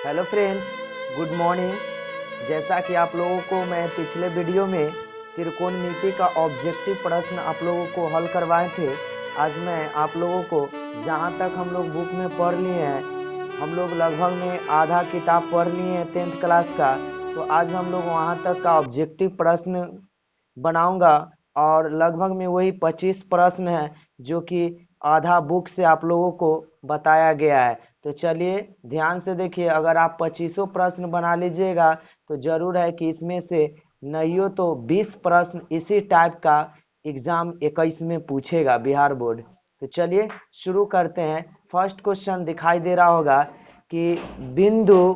Hello friends, good morning. जैसा कि आप लोगों को मैं पिछले वीडियो में त्रिकोणमिति का ऑब्जेक्टिव प्रश्न आप लोगों को हल करवाए थे, आज मैं आप लोगों को जहां तक हम लोग बुक में पढ़ लिए हैं, हम लोग लगभग में आधा किताब पढ़ लिए हैं 10th क्लास का। तो आज हम लोग वहां तक का ऑब्जेक्टिव प्रश्न बनाऊंगा और लगभग में वही 25 प्रश्न है जो कि आधा बुक से आप लोगों को बताया गया है। तो चलिए ध्यान से देखिए, अगर आप 25 प्रश्न बना लीजिएगा तो जरूर है कि इसमें से नहीं हो तो 20 प्रश्न इसी टाइप का एग्जाम 21 में पूछेगा बिहार बोर्ड। तो चलिए शुरू करते हैं। फर्स्ट क्वेश्चन दिखाई दे रहा होगा कि बिंदु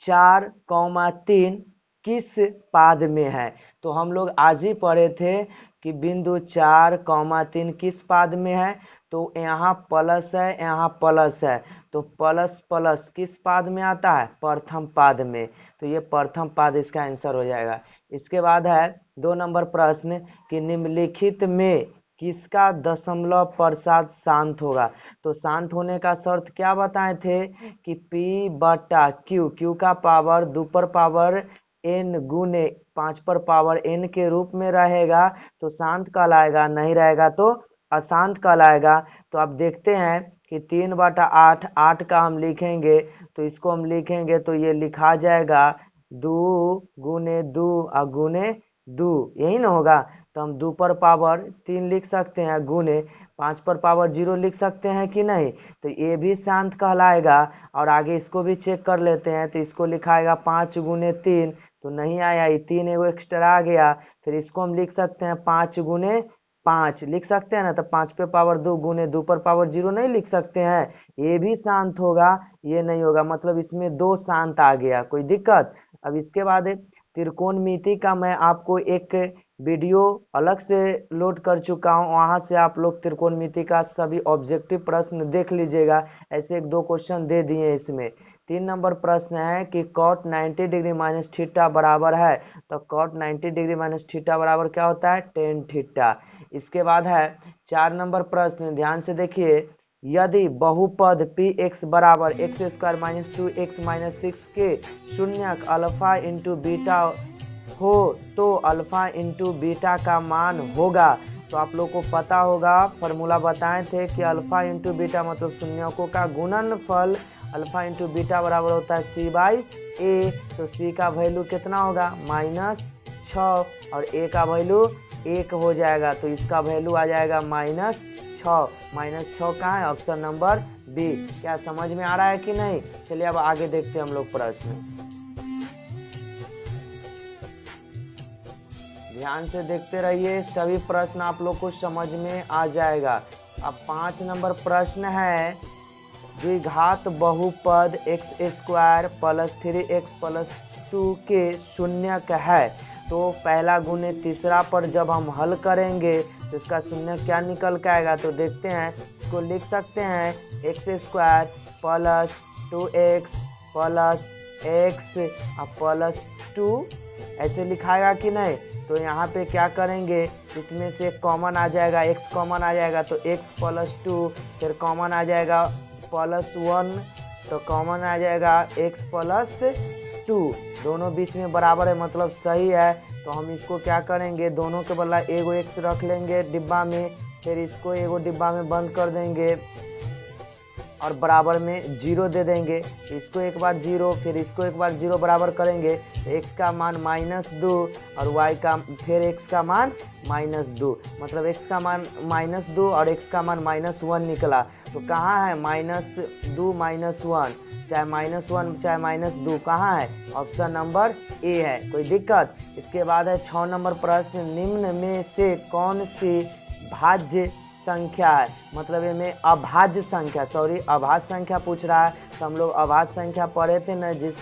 4,3 किस पाद में है। तो हम लोग आज ही पढ़े थे कि बिंदु 4,3 किस पाद में है। तो यहाँ प्लस है, यहाँ प्लस है, तो प्लस प्लस किस पाद में आता है? प्रथम पाद में। तो ये प्रथम पाद इसका आंसर हो जाएगा। इसके बाद है 2 नंबर प्रश्न कि निम्नलिखित में किसका दशमलव प्रसाद शांत होगा। तो शांत होने का शर्त क्या बताए थे कि P बटा क्यू का पावर 2 पर पावर n गुने 5 पर पावर n के रूप में रहेगा तो शांत कहलाएगा, नहीं रहेगा तो अशांत कहलाएगा। तो अब देखते हैं कि 3 बटा 8, 8 का हम लिखेंगे तो इसको हम लिखेंगे तो ये लिखा जाएगा 2 गुने 2 और गुने 2, यही ना होगा। तो हम 2 पर पावर 3 लिख सकते हैं गुने 5 पर पावर 0 लिख सकते हैं कि नहीं। तो ये भी शांत कहलाएगा। और आगे इसको भी चेक कर लेते हैं तो इसको लिखाएगा 5 गुने 3, तो नहीं आया, ये 3 एगो एक्स्ट्रा आ गया। फिर इसको हम लिख सकते हैं 5 गुने 5 लिख सकते हैं ना, तो 5 पे पावर 2 गुने 2 पर पावर 0 नहीं लिख सकते हैं। ये भी शांत होगा, ये नहीं होगा, मतलब इसमें 2 शांत आ गया, कोई दिक्कत। अब इसके बाद त्रिकोणमिति का मैं आपको एक वीडियो अलग से लोड कर चुका हूं, वहां से आप लोग त्रिकोणमिति का सभी ऑब्जेक्टिव प्रश्न देख लीजिएगा। ऐसे 1-2 क्वेश्चन दे दिए इसमें। 3 नंबर प्रश्न है कि cot 90 डिग्री माइनस थीटा बराबर है। तो cot 90 डिग्री माइनस थीटा बराबर क्या होता है? tan theta. इसके बाद है 4 नंबर प्रश्न, ध्यान से देखिए। यदि बहुपद px बराबर x square minus 2x minus 6 के शून्यक अल्फा इंटू बीटा हो तो अल्फा इंटू बीटा का मान होगा। तो आप लोग को पता होगा, फॉर्मूला बताए थे कि अल्फा इंटू बीटा मतलब शून्यकों का गुणनफल अल्फा इंटू बीटा बराबर होता है c बाई ए। तो c का वैल्यू कितना होगा? -6 और a का वैल्यू 1 हो जाएगा, तो इसका वैल्यू आ जाएगा -6। -6 कहाँ है? Option number B. क्या समझ में आ रहा है कि नहीं? चलिए अब आगे देखते हैं हम लोग प्रश्न। ध्यान से देखते रहिए, सभी प्रश्न आप लोग को समझ में आ जाएगा। अब 5 नंबर प्रश्न है, द्विघात बहुपद x square plus 3x plus 2 के शून्यक है। तो पहला गुणे तीसरा पर जब हम हल करेंगे तो इसका शून्य क्या निकल के आएगा। तो देखते हैं, इसको लिख सकते हैं x square plus 2x plus x plus 2, ऐसे लिखाएगा कि नहीं। तो यहाँ पे क्या करेंगे, इसमें से कॉमन आ जाएगा, x कॉमन आ जाएगा तो x प्लस 2, फिर कॉमन आ जाएगा प्लस 1, तो कॉमन आ जाएगा x प्लस 2। दोनों बीच में बराबर है मतलब सही है। तो हम इसको क्या करेंगे, दोनों के बदला एगो x रख लेंगे डिब्बा में, फिर इसको एगो डिब्बा में बंद कर देंगे और बराबर में 0 दे देंगे। इसको एक बार 0, फिर इसको एक बार 0 बराबर करेंगे तो x का मान -2 और y का फिर x का मान -2, मतलब x का मान -2 और x का मान -1 निकला। तो कहाँ है -2 -1, चाहे -1 चाहे -2, कहाँ है? ऑप्शन नंबर ए है, कोई दिक्कत। इसके बाद है 6 नंबर प्रश्न, निम्न में से कौन सी भाज्य संख्या है, मतलब इनमें अभाज्य संख्या, अभाज्य संख्या पूछ रहा है। तो हम लोग अभाज्य संख्या पढ़े थे ना, जिस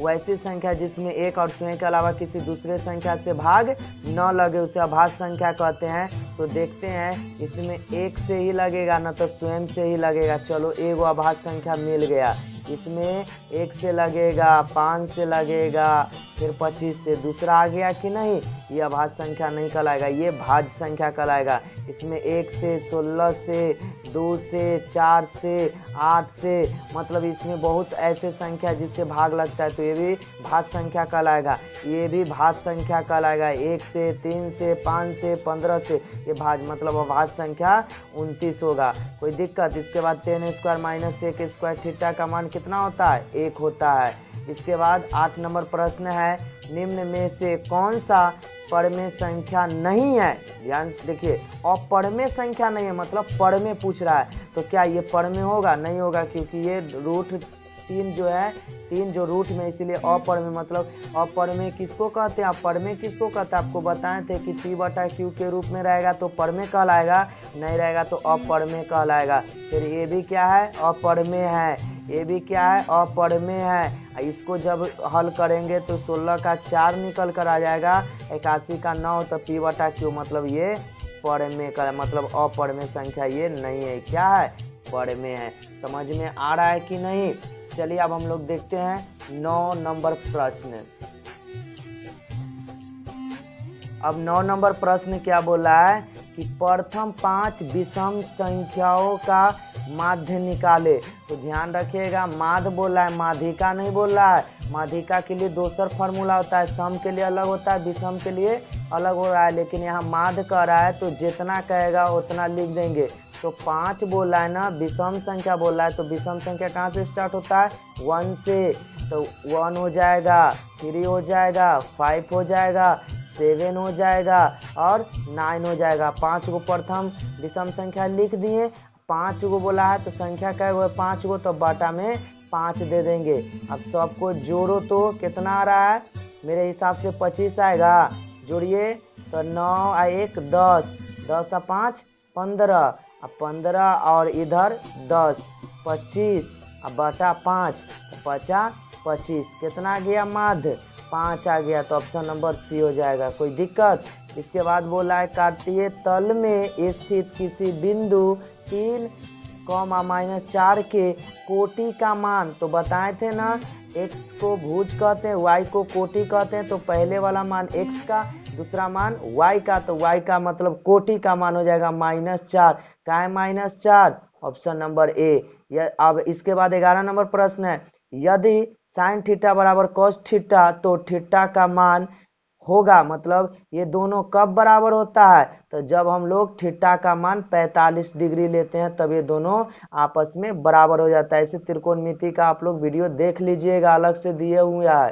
वैसी संख्या जिसमें एक और स्वयं के अलावा किसी दूसरे संख्या से भाग न लगे उसे अभाज्य संख्या कहते हैं। तो देखते हैं, इसमें एक से ही लगेगा ना तो स्वयं से ही लगेगा। चलो एगो अभाज्य संख्या मिल गया, इसमें 1 से लगेगा, 5 से लगेगा, फिर 25 से। दूसरा आ गया कि नहीं, ये अभाज्य संख्या नहीं कहलाएगा, ये भाज्य संख्या कहलाएगा। इसमें 1 से, 16 से, 2 से, 4 से, 8 से, मतलब इसमें बहुत ऐसे संख्या जिससे भाग लगता है, तो ये भी भाज्य संख्या कहलाएगा। ये भी भाज्य संख्या कहलाएगा। 1 से, 3 से, 5 से, 15 से, ये भाज्य मतलब अभाज्य संख्या 29 होगा। कोई दिक्कत? इसके बाद 10 स्क्वायर माइनस 1 स्क्वायर थीटा का मान कितना होता है? 1 होता है। इसके बाद 8 नंबर प्रश्न है, निम्न में से कौन सा परमेय संख्या नहीं है? ध्यान देखिए, अपरमेय संख्या नहीं है, मतलब परमेय पूछ रहा है, तो क्या ये परमेय होगा? नहीं होगा, क्योंकि ये रूट 3 जो है, 3 जो रूट में, इसीलिए अपरमेय। मतलब अपरमेय किसको कहते हैं? अपरमेय किसको कहते हैं? आपको बताए थे कि P/Q के रूप में रहेगा तो परमेय कहलाएगा, नहीं रहेगा तो अपरमेय कहलाएगा। फिर ये भी क्या है? अपरमेय है। ये भी क्या है? अपरमेय है। इसको जब हल करेंगे तो 16 का 4 निकल कर आ जाएगा, 81 का 9, तो P/Q मतलब ये परमेय का, मतलब अपरमेय संख्या ये नहीं है। क्या है? परमेय है। समझ में आ रहा है कि नहीं? चलिए अब हम लोग देखते हैं 9 नंबर प्रश्न। अब 9 नंबर प्रश्न क्या बोला है कि प्रथम 5 विषम संख्याओं का माध्य निकाले। तो ध्यान रखिएगा, माध्य बोला है, माध्यिका नहीं बोल रहा है। माध्यिका के लिए दूसरा फॉर्मूला होता है, सम के लिए अलग होता है, विषम के लिए अलग हो रहा है, लेकिन यहाँ माध्य कह रहा है तो जितना कहेगा उतना लिख देंगे। तो 5 बोला है ना, विषम संख्या बोला है, तो विषम संख्या कहाँ से स्टार्ट होता है? 1 से। तो 1 हो जाएगा, 3 हो जाएगा, 5 हो जाएगा, 7 हो जाएगा और 9 हो जाएगा। 5 को प्रथम विषम संख्या लिख दिए। 5 को बोला है तो संख्या क्या है? 5 को, तो बाटा में 5 दे देंगे। अब सबको जोड़ो तो कितना आ रहा है? मेरे हिसाब से 25 आएगा। जोड़िए तो 9 और 1 10, 10 और 5 15, अब 15 और इधर 10, 25, अब बटा 5, 50 25, कितना आ गया? माध्य 5 आ गया, तो ऑप्शन नंबर सी हो जाएगा। कोई दिक्कत? इसके बाद बोला है काटिए तल में स्थित किसी बिंदु 3, -4 के कोटि का मान। तो बताए थे ना, x को भुज कहते हैं, y को कोटि कहते हैं, तो पहले वाला मान x का, दूसरा मान y का, तो y का मतलब कोटि का मान हो जाएगा -4। क्या है -4? Option number A. अब इसके बाद 11 नंबर प्रश्न है, यदि साइन थीटा बराबर कॉस थीटा तो थीटा का मान होगा, मतलब ये दोनों कब बराबर होता है? तो जब हम लोग थीटा का मान 45 डिग्री लेते हैं, तब ये दोनों आपस में बराबर हो जाता है। इसे त्रिकोणमिति का आप लोग वीडियो देख लीजिएगा, अलग से दिए हुए है।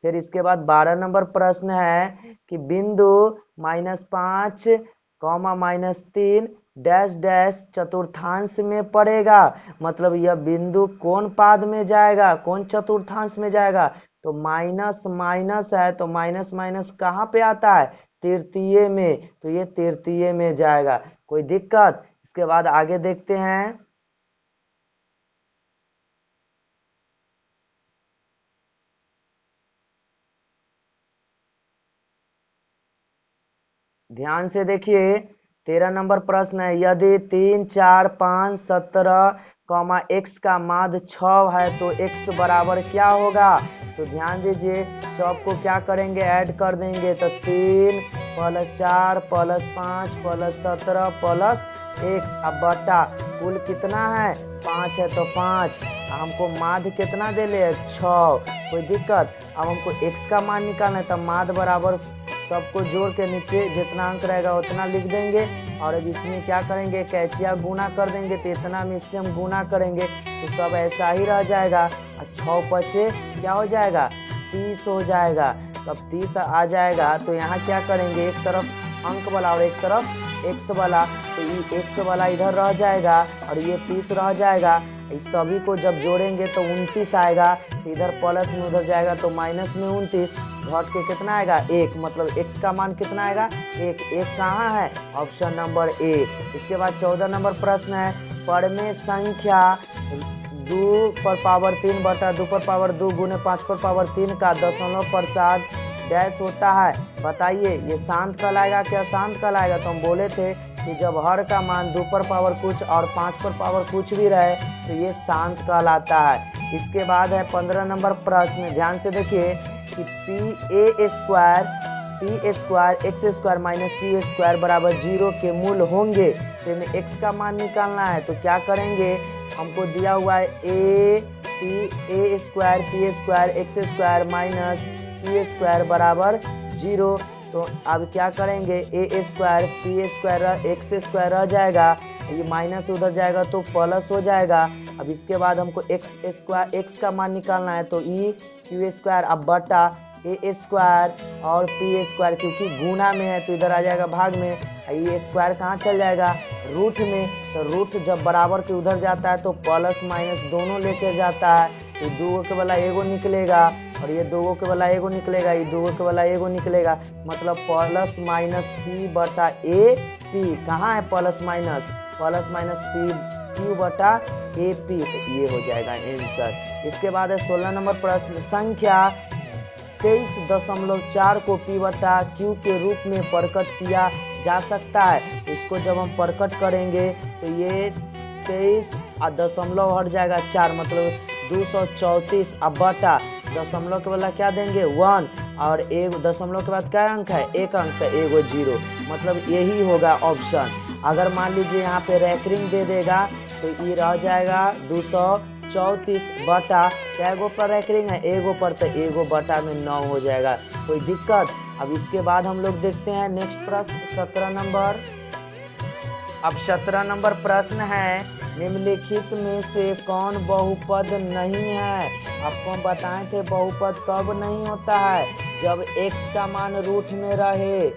फिर इसके बाद 12 नंबर प्रश्न है कि बिंदु -5, -3 डैश डैश चतुर्थांश में पड़ेगा, मतलब यह बिंदु कौन पाद में जाएगा, कौन चतुर्थांश में जाएगा? तो माइनस माइनस है, तो माइनस माइनस कहाँ पे आता है? तृतीय में, तो ये तृतीय में जाएगा। कोई दिक्कत? इसके बाद आगे देखते हैं। ध्यान से देखिए, 13 नंबर प्रश्न है, यदि 3 4 5 17, x का माध्य 6 है तो x बराबर क्या होगा? तो ध्यान दीजिए, सबको क्या करेंगे? ऐड कर देंगे। तो 3 + 4 + 5 + 17 + x, अब बटा कुल कितना है? 5 है तो 5, हमको माध्य कितना दे ले? 6। कोई दिक्कत? अब हमको x का मान निकालना है, तब माध्य बराबर सबको जोड़ के नीचे जितना अंक रहेगा उतना लिख देंगे, और अब इसमें क्या करेंगे? कैचिया गुना कर देंगे, तो इतना में इससे हम गुना करेंगे तो सब ऐसा ही रह जाएगा। 6 पचे क्या हो जाएगा? 30 हो जाएगा। तब 30 आ जाएगा, तो यहाँ क्या करेंगे? एक तरफ अंक वाला और एक तरफ x वाला, तो ये x वाला इधर रह जाएगा और ये 30 रह जाएगा। इस सभी को जब जोड़ेंगे तो 29 आएगा, तो इधर प्लस में उधर जाएगा तो माइनस में 29, घट के कितना आएगा? 1, मतलब x का मान कितना आएगा? 1। 1 कहाँ है? Option number A. इसके बाद 14 नंबर प्रश्न है, परमेय संख्या 2/3 बटा 2/2 गुने 5/3 का दशमलव प्रसाद डैश होता है, बताइए ये शांत कहलाएगा क्या अशांत कहलाएगा? तो हम बोले थे कि जब हर का मान 2 पर पावर कुछ और 5 पर पावर कुछ भी रहे तो ये शांत कहलाता है। इसके बाद है 15 नंबर प्रश्न, ध्यान से देखिए कि P square X square minus Q square बराबर 0 के मूल होंगे, तो इनमें एक्स का मान निकालना है। तो क्या करेंगे, हमको दिया हुआ है A square P square X square minus Q square बराबर 0। तो अब क्या करेंगे, A square P square X square रह जाएगा, ये माइनस उधर जाएगा तो प्लस हो जाएगा। अब इसके बाद हमको एक्स का मान निकालना है, तो ई क्यू स्क्वायर अब बटा ए स्क्वायर और पी स्क्वायर, क्योंकि गुना में है तो इधर आ जाएगा भाग में, ये स्क्वायर कहाँ चल जाएगा, रूट में। तो रूट जब बराबर के उधर जाता है तो प्लस माइनस दोनों लेके जाता है, तो 2 के वाला एगो निकलेगा और ये 2 के वाला एगो निकलेगा, ये 2 के वाला एगो निकलेगा, मतलब प्लस माइनस पी बटा ए पी। कहाँ है प्लस माइनस पी क्यू बटा ए पी, तो ये हो जाएगा आंसर। इसके बाद है 16 नंबर प्रश्न, संख्या 23.4 को पी बटा क्यू के रूप में प्रकट किया जा सकता है। इसको जब हम प्रकट करेंगे तो ये 23 दशमलव हट जाएगा 4, मतलब 234। अब बटा दशमलव के वाला क्या देंगे 1, और एक दशमलव के बाद क्या अंक है, एक अंक, तो एगो 0, मतलब यही होगा ऑप्शन। अगर मान लीजिए यहाँ पे रैंकिंग दे देगा तो ये रह जाएगा 234 बटा क्या एगो पर रैंकिंग है, एगो पर, तो एगो बटा में 9 हो जाएगा। कोई दिक्कत। अब इसके बाद हम लोग देखते हैं नेक्स्ट प्रश्न 17 नंबर। अब 17 नंबर प्रश्न है, निम्नलिखित में से कौन बहुपद नहीं है। आपको हम बताए थे बहुपद कब नहीं होता है, जब x का मान रूट में रहे।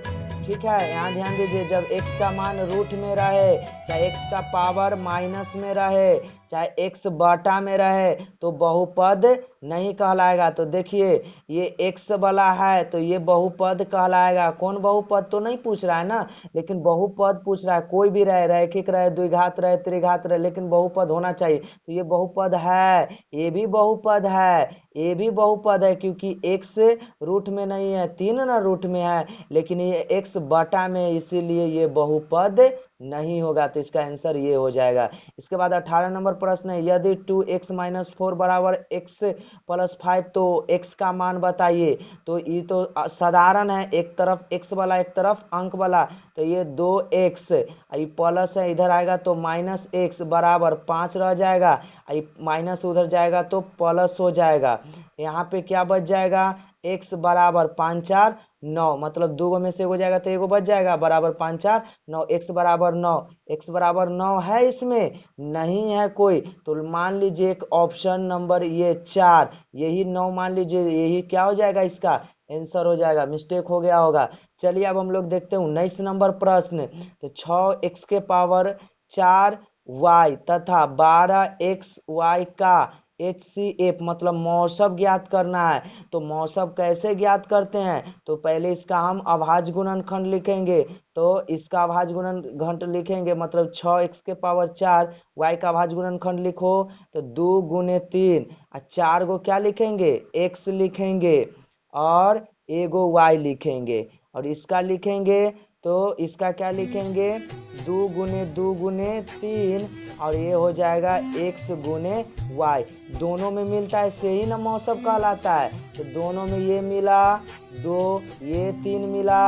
ठीक है, यहाँ ध्यान दीजिए, जब x का मान रूट में रहे, चाहे x का पावर माइनस में रहे, चाहे x बटा में रहे, तो बहुपद नहीं कहलाएगा। तो देखिए ये x वाला है तो ये बहुपद कहलाएगा। कौन बहुपद तो नहीं पूछ रहा है ना, लेकिन बहुपद पूछ रहा है, कोई भी रहे, रैखिक रहे, द्विघात रहे, त्रिघात रहे, लेकिन बहुपद होना चाहिए। तो ये बहुपद है, ये भी बहुपद है, ये भी बहुपद है, क्योंकि x रूट में नहीं है, 3 ना रूट में है, लेकिन ये x बटा में, इसीलिए ये बहुपद नहीं होगा। तो इसका आंसर ये हो जाएगा। इसके बाद 18 नंबर प्रश्न है, यदि 2x-4 बराबर x + 5 तो x का मान बताइए। तो ये तो साधारण है, एक तरफ x वाला एक तरफ अंक वाला, तो ये 2x, ये प्लस है, इधर आएगा तो -x बराबर 5 रह जाएगा, ये माइनस उधर जाएगा तो प्लस हो जाएगा। यहाँ पे क्या बच जाएगा, x बराबर 5 4 9, मतलब 2 में से हो जाएगा तो एगो बच जाएगा, बराबर 5 4 9, x बराबर 9, x बराबर 9 है, इसमें नहीं है कोई, तो मान लीजिए एक ऑप्शन नंबर ये 4, यही 9 मान लीजिए, यही क्या हो जाएगा, इसका आंसर हो जाएगा, मिस्टेक हो गया होगा। चलिए अब हम लोग देखते हैं 19 नंबर प्रश्न। तो 6x के पावर 4y तथा 12xy का HCF मतलब मौसब ज्ञात करना है। तो मौसब कैसे ज्ञात करते हैं, तो पहले इसका हम अभाज्य गुणनखंड लिखेंगे। तो इसका अभाज्य गुणनखंड लिखेंगे, मतलब 6x के पावर 4 y का अभाज्य गुणनखंड लिखो तो 2 गुने 3, 4 को क्या लिखेंगे, x लिखेंगे और एगो y लिखेंगे, और इसका लिखेंगे तो इसका क्या लिखेंगे, 2 गुने 3, और ये हो जाएगा x गुने y। दोनों में मिलता है, से ही ना मौसब कहलाता है। तो दोनों में ये मिला 2, ये 3 मिला,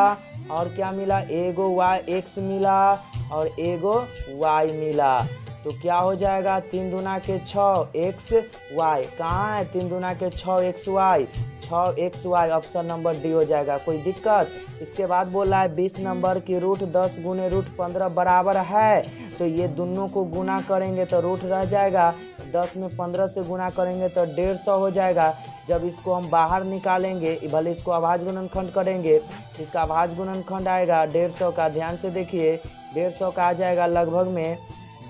और क्या मिला, एगो y x मिला और एगो y मिला। तो क्या हो जाएगा, 3 दूना के 6 x y, कहाँ है 3 दूना के 6 x y, 6xy, option number D हो जाएगा। कोई दिक्कत। इसके बाद बोला है 20 नंबर की रूट 10 गुने रूट 15 बराबर है। तो ये दोनों को गुना करेंगे तो रूट रह जाएगा, 10 में 15 से गुना करेंगे तो 150 हो जाएगा। जब इसको हम बाहर निकालेंगे, भले इसको अभाज्य गुणनखंड करेंगे, इसका अभाज्य गुणनखंड आएगा 150 का, ध्यान से देखिए 150 का आ जाएगा लगभग में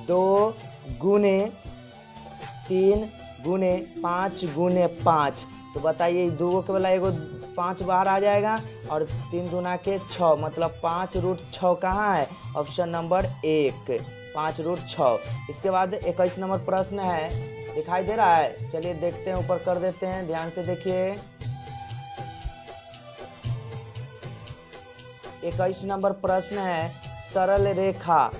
2 गुने 3 गुने 5 गुने 5। तो बताइए 2 के वाला एगो 5 बाहर आ जाएगा, और 3 दूना के 6, मतलब 5 रूट 6 कहाँ है, ऑप्शन नंबर 1, 5 रूट 6। इसके बाद 21 नंबर प्रश्न है, दिखाई दे रहा है, चलिए देखते हैं, ऊपर कर देते हैं, ध्यान से देखिए। 21 नंबर प्रश्न है, सरल रेखा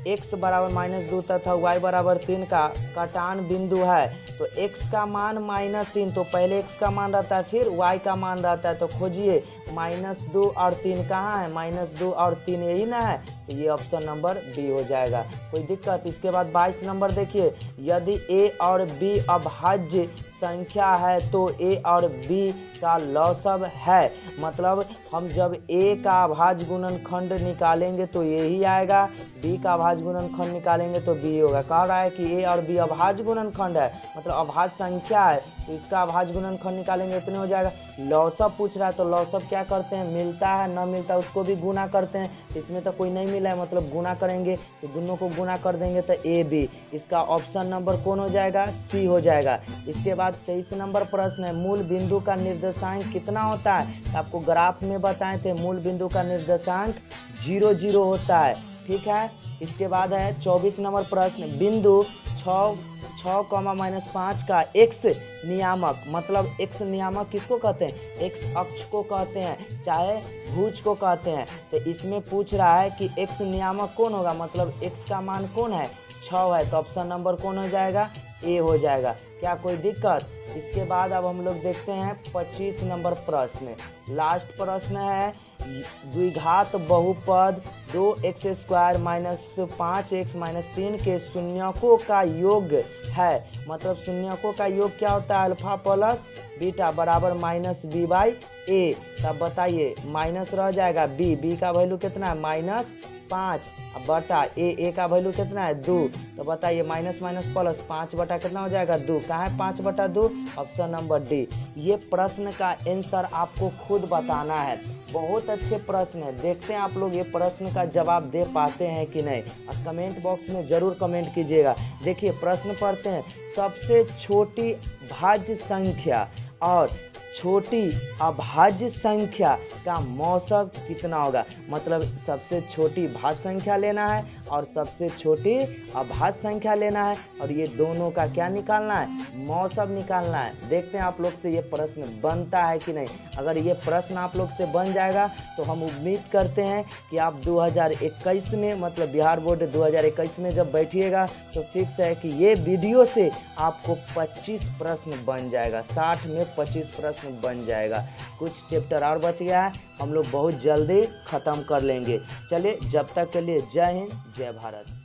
x बराबर -2 तथा y बराबर 3 का कटान बिंदु है, तो x का मान -3, तो पहले x का मान रहता है फिर y का मान रहता है, तो खोजिए -2 और 3 कहाँ है, -2 और 3 यही ना है, तो ये ऑप्शन नंबर बी हो जाएगा। कोई दिक्कत? इसके बाद 22 नंबर देखिए, यदि a और b अभाज्य संख्या है तो a और b का लौसव है, मतलब हम जब a का अभाज्य गुणनखंड निकालेंगे तो यही आएगा, b का अभाज्य गुणनखंड निकालेंगे तो b होगा। कह रहा है कि a और b अभाज्य गुणनखंड है, मतलब अभाज्य संख्या है, तो इसका अभाज्य गुणनखंड निकालेंगे इतने हो जाएगा। लौसव पूछ रहा है तो लौसव क्या करते हैं, मिलता है न मिलता है उसको भी गुना करते हैं, इसमें तो कोई नहीं मिला है मतलब गुना करेंगे, तो दोनों को गुना कर देंगे तो a b, इसका ऑप्शन नंबर कौन हो जाएगा, सी हो जाएगा। इसके बाद 23 नंबर प्रश्न है, मूल बिंदु का निर्देशांक कितना होता है, आपको ग्राफ में बताए थे मूल बिंदु का निर्देशांक 0 0 होता है, ठीक है। इसके बाद है 24 नंबर प्रश्न, बिंदु 6, 5 का x नियामक, मतलब x नियामक किसको कहते हैं, x अक्ष को कहते हैं, चाहे भुज को कहते हैं, तो इसमें पूछ रहा है कि x नियामक कौन होगा, मतलब x का मान कौन है, 6 है, तो ऑप्शन नंबर कौन हो जाएगा, ए हो जाएगा। क्या कोई दिक्कत? इसके बाद अब हम लोग देखते हैं 25 नंबर प्रश्न, लास्ट प्रश्न है, द्विघात बहुपद 2x² - 5x - 3 के शून्यकों का योग है, मतलब शून्यकों का योग क्या होता है, अल्फा प्लस बीटा बराबर -b/a, तब बताइए माइनस रह जाएगा b का वैल्यू कितना है -5 बटा a का वैल्यू कितना है 2, तो बताइए माइनस प्लस 5 बटा कितना हो जाएगा 2, कहाँ है 5/2, ऑप्शन नंबर डी। ये प्रश्न का आंसर आपको खुद बताना है, बहुत अच्छे प्रश्न है, देखते हैं आप लोग ये प्रश्न का जवाब दे पाते हैं कि नहीं, और कमेंट बॉक्स में जरूर कमेंट कीजिएगा। देखिए प्रश्न पढ़ते हैं, सबसे छोटी भाज्य संख्या और छोटी अभाज्य संख्या का मौसम कितना होगा, मतलब सबसे छोटी भाज्य संख्या लेना है और सबसे छोटी अभाज्य संख्या लेना है, और ये दोनों का क्या निकालना है, मौसम निकालना है। देखते हैं आप लोग से ये प्रश्न बनता है कि नहीं। अगर ये प्रश्न आप लोग से बन जाएगा तो हम उम्मीद करते हैं कि आप 2021 में, मतलब बिहार बोर्ड 2021 में जब बैठिएगा तो फिक्स है कि ये वीडियो से आपको 25 प्रश्न बन जाएगा, 60 में 25 प्रश्न बन जाएगा। कुछ चैप्टर और बच गया है, हम लोग बहुत जल्दी खत्म कर लेंगे। चलिए जब तक के लिए जय हिंद जय भारत।